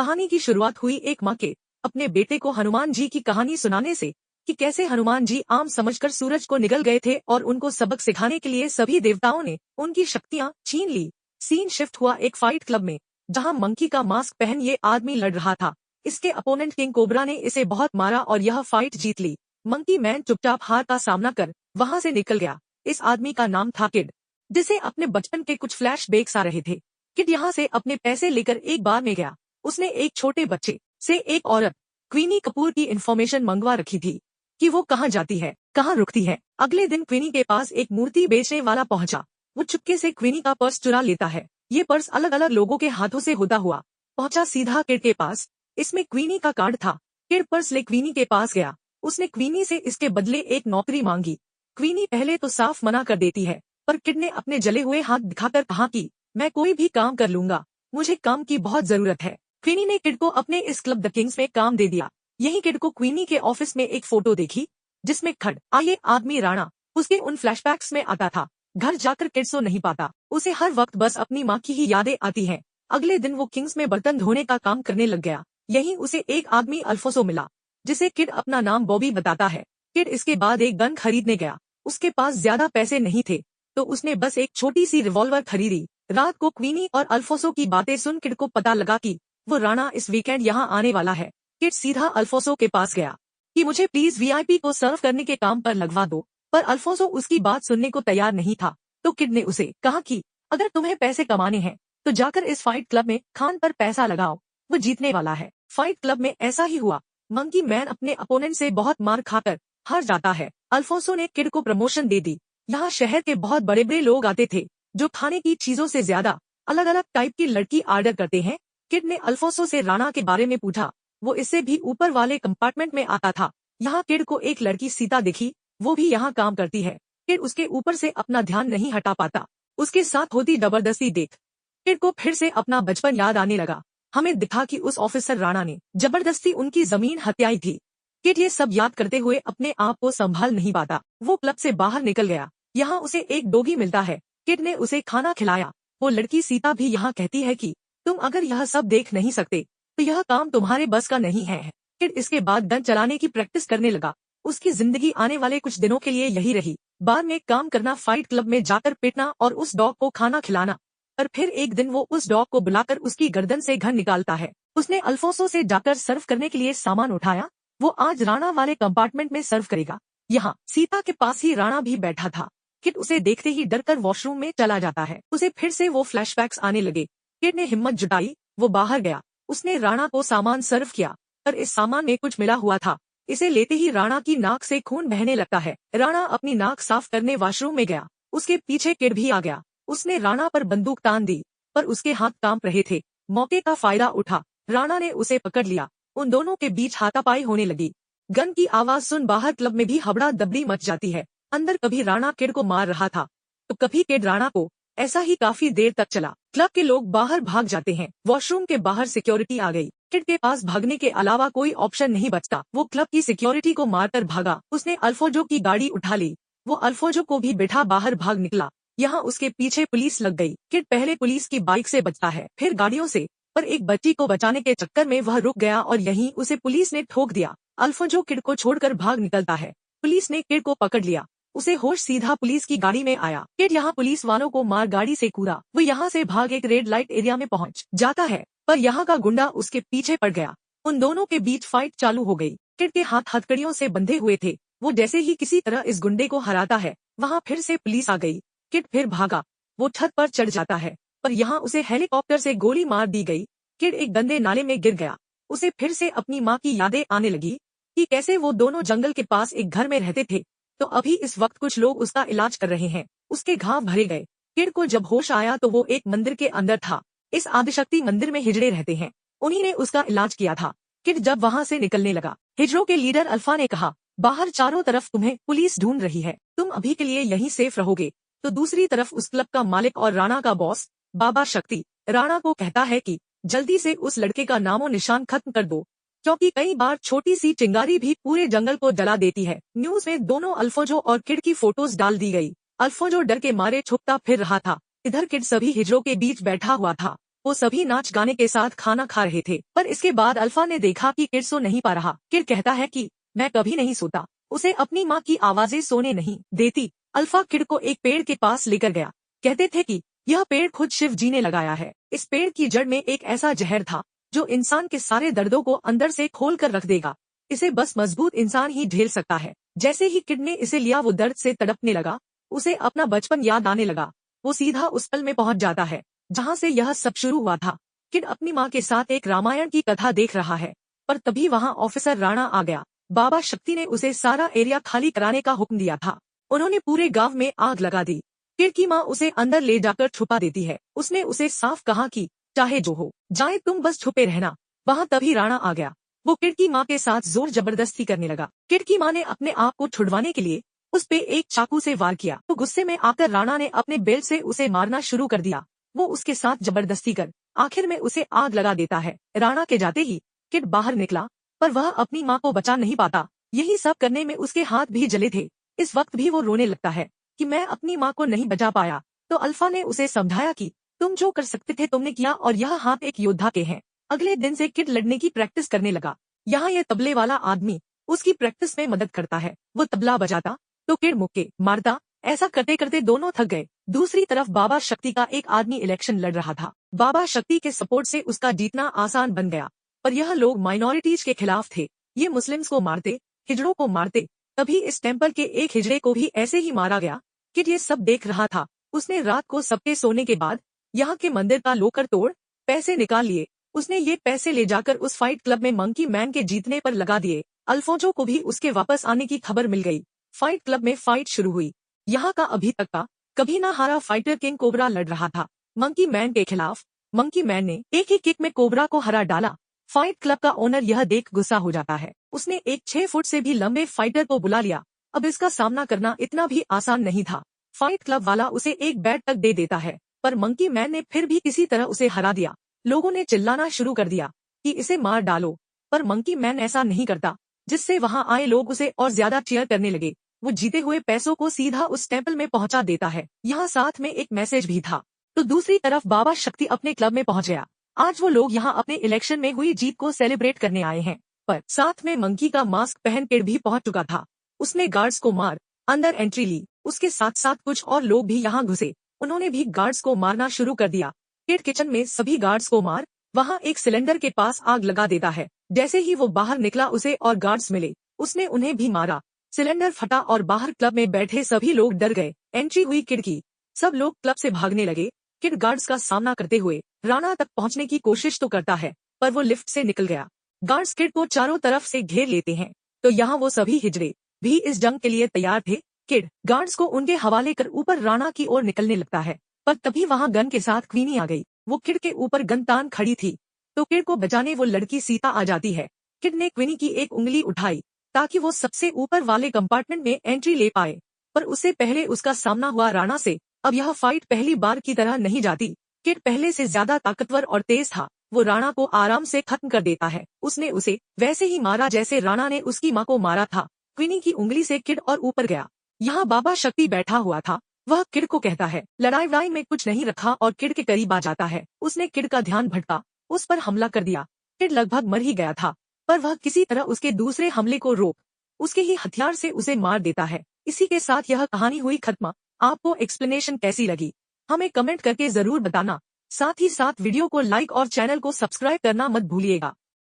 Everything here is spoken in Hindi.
कहानी की शुरुआत हुई एक माँ के अपने बेटे को हनुमान जी की कहानी सुनाने से, कि कैसे हनुमान जी आम समझकर सूरज को निगल गए थे और उनको सबक सिखाने के लिए सभी देवताओं ने उनकी शक्तियां छीन ली। सीन शिफ्ट हुआ एक फाइट क्लब में, जहां मंकी का मास्क पहन ये आदमी लड़ रहा था। इसके अपोनेंट किंग कोबरा ने इसे बहुत मारा और यह फाइट जीत ली। मंकी मैन चुपचाप हार का सामना कर वहां से निकल गया। इस आदमी का नाम था किड, जिसे अपने बचपन के कुछ फ्लैशबैक्स आ रहे थे। किड यहाँ से अपने पैसे लेकर एक बार में गया। उसने एक छोटे बच्चे से एक औरत क्वीनी कपूर की इन्फॉर्मेशन मंगवा रखी थी कि वो कहाँ जाती है, कहाँ रुकती है। अगले दिन क्वीनी के पास एक मूर्ति बेचने वाला पहुंचा। वो चुपके से क्वीनी का पर्स चुरा लेता है। ये पर्स अलग अलग लोगों के हाथों से होता हुआ पहुंचा सीधा किड के पास। इसमें क्वीनी का कार्ड था। किड पर्स ले क्वीनी के पास गया। उसने क्वीनी से इसके बदले एक नौकरी मांगी। क्वीनी पहले तो साफ मना कर देती है, पर किड ने अपने जले हुए हाथ दिखाकर कहा कि मैं कोई भी काम कर लूंगा, मुझे काम की बहुत जरूरत है। क्वीनी ने किड को अपने इस क्लब द किंग्स में काम दे दिया। यही किड को क्वीनी के ऑफिस में एक फोटो देखी, जिसमें खड़ आये आदमी राणा उसके उन फ्लैशबैक्स में आता था। घर जाकर किड सो नहीं पाता। उसे हर वक्त बस अपनी माँ की ही यादें आती हैं। अगले दिन वो किंग्स में बर्तन धोने का काम करने लग गया। यहीं उसे एक आदमी अल्फोसो मिला, जिसे किड अपना नाम बॉबी बताता है। किड इसके बाद एक गन खरीदने गया। उसके पास ज्यादा पैसे नहीं थे, तो उसने बस एक छोटी सी रिवॉल्वर खरीदी। रात को क्वीनी और अल्फोसो की बातें सुन किड को पता लगा कि वो राणा इस वीकेंड यहाँ आने वाला है। किड सीधा अल्फोसो के पास गया कि मुझे प्लीज वीआईपी को सर्व करने के काम पर लगवा दो, पर अल्फोसो उसकी बात सुनने को तैयार नहीं था। तो किड ने उसे कहा कि अगर तुम्हें पैसे कमाने हैं तो जाकर इस फाइट क्लब में खान पर पैसा लगाओ, वो जीतने वाला है। फाइट क्लब में ऐसा ही हुआ। मंकी मैन अपने अपोनेंट से बहुत मार खाकर हार जाता है। अल्फोसो ने किड को प्रमोशन दे दी। यहाँ शहर के बहुत बड़े बड़े लोग आते थे, जो खाने की चीजों से ज्यादा अलग अलग टाइप की लड़की ऑर्डर करते हैं। किड ने अल्फोसो से राणा के बारे में पूछा। वो इससे भी ऊपर वाले कंपार्टमेंट में आता था। यहाँ किड को एक लड़की सीता दिखी, वो भी यहाँ काम करती है। किड उसके ऊपर से अपना ध्यान नहीं हटा पाता। उसके साथ होती जबरदस्ती देख किड को फिर से अपना बचपन याद आने लगा। हमें दिखा कि उस ऑफिसर राणा ने जबरदस्ती उनकी जमीन हत्याई थी। किड ये सब याद करते हुए अपने आप को संभाल नहीं पाता। वो क्लब से बाहर निकल गया। यहाँ उसे एक डोगी मिलता है। किड ने उसे खाना खिलाया। वो लड़की सीता भी यहाँ कहती है कि तुम अगर यह सब देख नहीं सकते तो यह काम तुम्हारे बस का नहीं है। किड इसके बाद गन चलाने की प्रैक्टिस करने लगा। उसकी जिंदगी आने वाले कुछ दिनों के लिए यही रही। बार में काम करना, फाइट क्लब में जाकर पिटना और उस डॉग को खाना खिलाना। पर फिर एक दिन वो उस डॉग को बुलाकर उसकी गर्दन से घन निकालता है। उसने अल्फोसो से जाकर सर्व करने के लिए सामान उठाया। वो आज राणा वाले कंपार्टमेंट में सर्व करेगा। यहाँ सीता के पास ही राणा भी बैठा था। किड उसे देखते ही डरकर वॉशरूम में चला जाता है। उसे फिर से वो फ्लैशबैक्स आने लगे। किड ने हिम्मत जुटाई, वो बाहर गया। उसने राणा को सामान सर्व किया, पर इस सामान में कुछ मिला हुआ था। इसे लेते ही राणा की नाक से खून बहने लगता है। राणा अपनी नाक साफ करने वॉशरूम में गया। उसके पीछे किड भी आ गया। उसने राणा पर बंदूक तान दी, पर उसके हाथ कांप रहे थे। मौके का फायदा उठा राणा ने उसे पकड़ लिया। उन दोनों के बीच हाथापाई होने लगी। गन की आवाज सुन बाहर क्लब में भी हबड़ा दबड़ी मच जाती है। अंदर कभी राणा किड को मार रहा था, तो कभी किड राणा को। ऐसा ही काफी देर तक चला। क्लब के लोग बाहर भाग जाते हैं। वॉशरूम के बाहर सिक्योरिटी आ गई। किड के पास भागने के अलावा कोई ऑप्शन नहीं बचता। वो क्लब की सिक्योरिटी को मारकर भागा। उसने अल्फोजो की गाड़ी उठा ली। वो अल्फोजो को भी बिठा बाहर भाग निकला। यहाँ उसके पीछे पुलिस लग गई। किड पहले पुलिस की बाइक से बचता है, फिर गाड़ियों से, पर एक बच्ची को बचाने के चक्कर में वह रुक गया और यहीं उसे पुलिस ने ठोक दिया। अल्फोजो किड को छोड़कर भाग निकलता है। पुलिस ने किड को पकड़ लिया। उसे होश सीधा पुलिस की गाड़ी में आया। किड यहाँ पुलिस वालों को मार गाड़ी से कूदा। वो यहाँ से भाग एक रेड लाइट एरिया में पहुँच जाता है, पर यहाँ का गुंडा उसके पीछे पड़ गया। उन दोनों के बीच फाइट चालू हो गई। किड के हाथ हथकड़ियों से बंधे हुए थे। वो जैसे ही किसी तरह इस गुंडे को हराता है, वहाँ फिर से पुलिस आ गई। किड फिर भागा। वो छत पर चढ़ जाता है, पर यहाँ उसे हेलीकॉप्टर से गोली मार दी गई। किड एक गंदे नाले में गिर गया। उसे फिर से अपनी माँ की यादें आने लगी कि कैसे वो दोनों जंगल के पास एक घर में रहते थे। तो अभी इस वक्त कुछ लोग उसका इलाज कर रहे हैं। उसके घाव भरे गए। किड को जब होश आया तो वो एक मंदिर के अंदर था। इस आदिशक्ति मंदिर में हिजड़े रहते हैं, उन्हीं ने उसका इलाज किया था। किड जब वहाँ से निकलने लगा, हिजड़ों के लीडर अल्फा ने कहा, बाहर चारों तरफ तुम्हें पुलिस ढूंढ रही है, तुम अभी के लिए यहीं सेफ रहोगे। तो दूसरी तरफ उस क्लब का मालिक और राणा का बॉस बाबा शक्ति राणा को कहता है कि जल्दी से उस लड़के का नामो निशान खत्म कर दो, क्योंकि कई बार छोटी सी चिंगारी भी पूरे जंगल को जला देती है। न्यूज में दोनों अल्फोजो और किड की फोटोज डाल दी गई। अल्फोजो डर के मारे छुपता फिर रहा था। इधर किड सभी हिजड़ों के बीच बैठा हुआ था। वो सभी नाच गाने के साथ खाना खा रहे थे। पर इसके बाद अल्फा ने देखा कि किड सो नहीं पा रहा। किड कहता है कि मैं कभी नहीं सोता, उसे अपनी माँ की आवाजें सोने नहीं देती। अल्फा किड को एक पेड़ के पास लेकर गया। कहते थे कि यह पेड़ खुद शिव जी ने लगाया है। इस पेड़ की जड़ में एक ऐसा जहर था जो इंसान के सारे दर्दों को अंदर से खोल कर रख देगा। इसे बस मजबूत इंसान ही झेल सकता है। जैसे ही किड ने इसे लिया वो दर्द से तड़पने लगा। उसे अपना बचपन याद आने लगा। वो सीधा उस पल में पहुंच जाता है जहाँ से यह सब शुरू हुआ था। किड अपनी माँ के साथ एक रामायण की कथा देख रहा है, पर तभी वहाँ ऑफिसर राणा आ गया। बाबा शक्ति ने उसे सारा एरिया खाली कराने का हुक्म दिया था। उन्होंने पूरे गांव में आग लगा दी। किड की माँ उसे अंदर ले जाकर छुपा देती है। उसने उसे साफ कहा कि चाहे जो हो जाए तुम बस छुपे रहना। वहाँ तभी राणा आ गया। वो किड की माँ के साथ जोर जबरदस्ती करने लगा। किड की माँ ने अपने आप को छुड़वाने के लिए उस पे एक चाकू से वार किया, तो गुस्से में आकर राणा ने अपने बेल्ट से उसे मारना शुरू कर दिया। वो उसके साथ जबरदस्ती कर आखिर में उसे आग लगा देता है। राणा के जाते ही किड बाहर निकला, पर वह अपनी माँ को बचा नहीं पाता। यही सब करने में उसके हाथ भी जले थे। इस वक्त भी वो रोने लगता है कि मैं अपनी माँ को नहीं बचा पाया। तो अल्फा ने उसे समझाया कि तुम जो कर सकते थे तुमने किया और यह हाथ एक योद्धा के हैं। अगले दिन से किड लड़ने की प्रैक्टिस करने लगा। यहाँ ये तबले वाला आदमी उसकी प्रैक्टिस में मदद करता है। वो तबला बजाता तो किड मुक्के मारता। ऐसा करते करते दोनों थक गए। दूसरी तरफ बाबा शक्ति का एक आदमी इलेक्शन लड़ रहा था। बाबा शक्ति के सपोर्ट से उसका जीतना आसान बन गया, पर यह लोग माइनॉरिटीज के खिलाफ थे। ये मुस्लिम्स को मारते, हिजड़ों को मारते। तभी इस टेम्पल के एक हिजड़े को भी ऐसे ही मारा गया। किड ये सब देख रहा था। उसने रात को सबके सोने के बाद यहाँ के मंदिर का लॉकर तोड़ पैसे निकाल लिए। उसने ये पैसे ले जाकर उस फाइट क्लब में मंकी मैन के जीतने पर लगा दिए। अल्फोंसो को भी उसके वापस आने की खबर मिल गई। फाइट क्लब में फाइट शुरू हुई। यहाँ का अभी तक का कभी ना हारा फाइटर किंग कोबरा लड़ रहा था मंकी मैन के खिलाफ। मंकी मैन ने एक ही किक में कोबरा को हरा डाला। फाइट क्लब का ओनर यह देख गुस्सा हो जाता है। उसने एक 6 फुट से भी लंबे फाइटर को बुला लिया। अब इसका सामना करना इतना भी आसान नहीं था। फाइट क्लब वाला उसे एक बैट तक दे देता है, पर मंकी मैन ने फिर भी किसी तरह उसे हरा दिया। लोगों ने चिल्लाना शुरू कर दिया कि इसे मार डालो, पर मंकी मैन ऐसा नहीं करता, जिससे वहाँ आए लोग उसे और ज्यादा चीयर करने लगे। वो जीते हुए पैसों को सीधा उस टेम्पल में पहुंचा देता है। यहाँ साथ में एक मैसेज भी था। तो दूसरी तरफ बाबा शक्ति अपने क्लब में पहुंच गया। आज वो लोग यहाँ अपने इलेक्शन में हुई जीत को सेलिब्रेट करने आए हैं, पर साथ में मंकी का मास्क पहन किड भी पहुंच चुका था। उसने गार्ड्स को मार अंदर एंट्री ली। उसके साथ साथ कुछ और लोग भी यहाँ घुसे। उन्होंने भी गार्ड्स को मारना शुरू कर दिया। किड किचन में सभी गार्ड्स को मार वहाँ एक सिलेंडर के पास आग लगा देता है। जैसे ही वो बाहर निकला उसे और गार्ड्स मिले। उसने उन्हें भी मारा। सिलेंडर फटा और बाहर क्लब में बैठे सभी लोग डर गए। एंट्री हुई किड की। सब लोग क्लब से भागने लगे। किड गार्ड्स का सामना करते हुए राणा तक पहुंचने की कोशिश तो करता है, पर वो लिफ्ट से निकल गया। गार्ड्स किड को चारों तरफ से घेर लेते हैं, तो यहाँ वो सभी हिजड़े भी इस जंग के लिए तैयार थे। किड गार्ड्स को उनके हवाले कर ऊपर राणा की ओर निकलने लगता है, पर तभी वहाँ गन के साथ क्वीनी आ गई। वो किड के ऊपर गन तान खड़ी थी, तो किड को बचाने वो लड़की सीता आ जाती है। किड ने क्वीनी की एक उंगली उठाई ताकि वो सबसे ऊपर वाले कंपार्टमेंट में एंट्री ले पाए, पर उससे पहले उसका सामना हुआ राणा से। अब यह फाइट पहली बार की तरह नहीं जाती। किड पहले से ज्यादा ताकतवर और तेज था। वो राणा को आराम से खत्म कर देता है। उसने उसे वैसे ही मारा जैसे राणा ने उसकी माँ को मारा था। क्वीनी की उंगली से किड और ऊपर गया। यहाँ बाबा शक्ति बैठा हुआ था। वह किड को कहता है लड़ाई वड़ाई में कुछ नहीं रखा और किड के करीब आ जाता है। उसने किड का ध्यान भटका उस पर हमला कर दिया। किड लगभग मर ही गया था, पर वह किसी तरह उसके दूसरे हमले को रोक उसके ही हथियार से उसे मार देता है। इसी के साथ यह कहानी हुई खत्म। आपको एक्सप्लेनेशन कैसी लगी हमें कमेंट करके जरूर बताना। साथ ही साथ वीडियो को लाइक और चैनल को सब्सक्राइब करना मत भूलिएगा।